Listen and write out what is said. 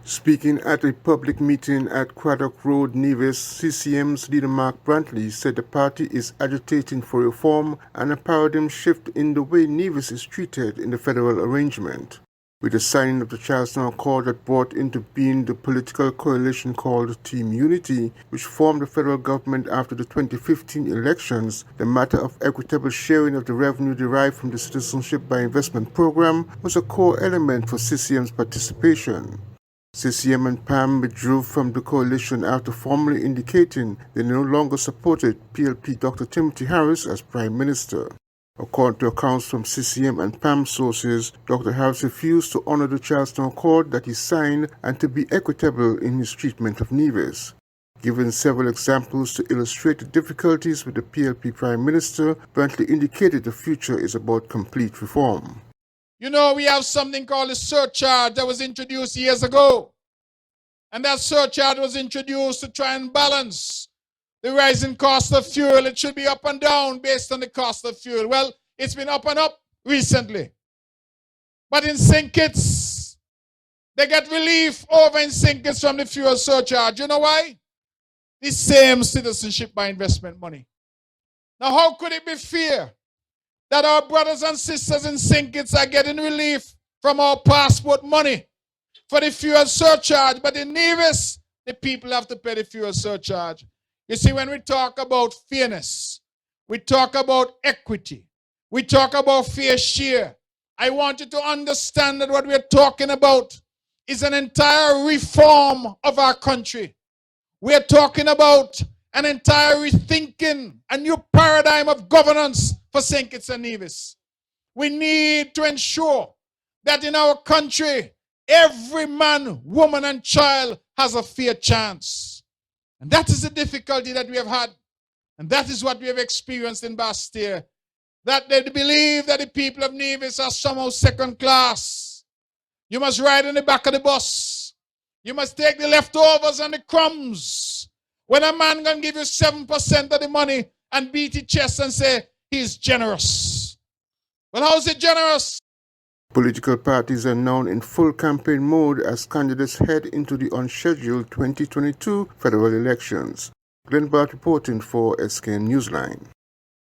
Speaking at a public meeting at Craddock Road, Nevis, CCM's leader Mark Brantley said the party is agitating for reform and a paradigm shift in the way Nevis is treated in the federal arrangement. With the signing of the Charleston Accord that brought into being the political coalition called Team Unity, which formed the federal government after the 2015 elections, the matter of equitable sharing of the revenue derived from the Citizenship by Investment program was a core element for CCM's participation. CCM and PAM withdrew from the coalition after formally indicating they no longer supported PLP Dr. Timothy Harris as Prime Minister. According to accounts from CCM and PAM sources, Dr. Harris refused to honor the Charleston Accord that he signed and to be equitable in his treatment of Nevis. Given several examples to illustrate the difficulties with the PLP Prime Minister, Brantley indicated the future is about complete reform. You know, we have something called a surcharge that was introduced years ago. And that surcharge was introduced to try and balance the rising cost of fuel. It should be up and down based on the cost of fuel. Well, it's been up and up recently. But in St. Kitts, they get relief over in St. Kitts from the fuel surcharge. You know why? The same citizenship by investment money. Now, how could it be fair that our brothers and sisters in St. Kitts are getting relief from our passport money for the fuel surcharge, but in Nevis, the people have to pay the fuel surcharge? You see, when we talk about fairness, we talk about equity, we talk about fair share, I want you to understand that what we're talking about is an entire reform of our country. We're talking about an entire rethinking, a new paradigm of governance for St. Kitts and Nevis. We need to ensure that in our country, every man, woman, and child has a fair chance. And that is the difficulty that we have had. And that is what we have experienced in Bastille. That they believe that the people of Nevis are somehow second class. You must ride in the back of the bus. You must take the leftovers and the crumbs. When a man can give you 7% of the money and beat his chest and say he's generous. Well, how is it generous? Political parties are now in full campaign mode as candidates head into the unscheduled 2022 federal elections. Glenn Bart reporting for SKN Newsline.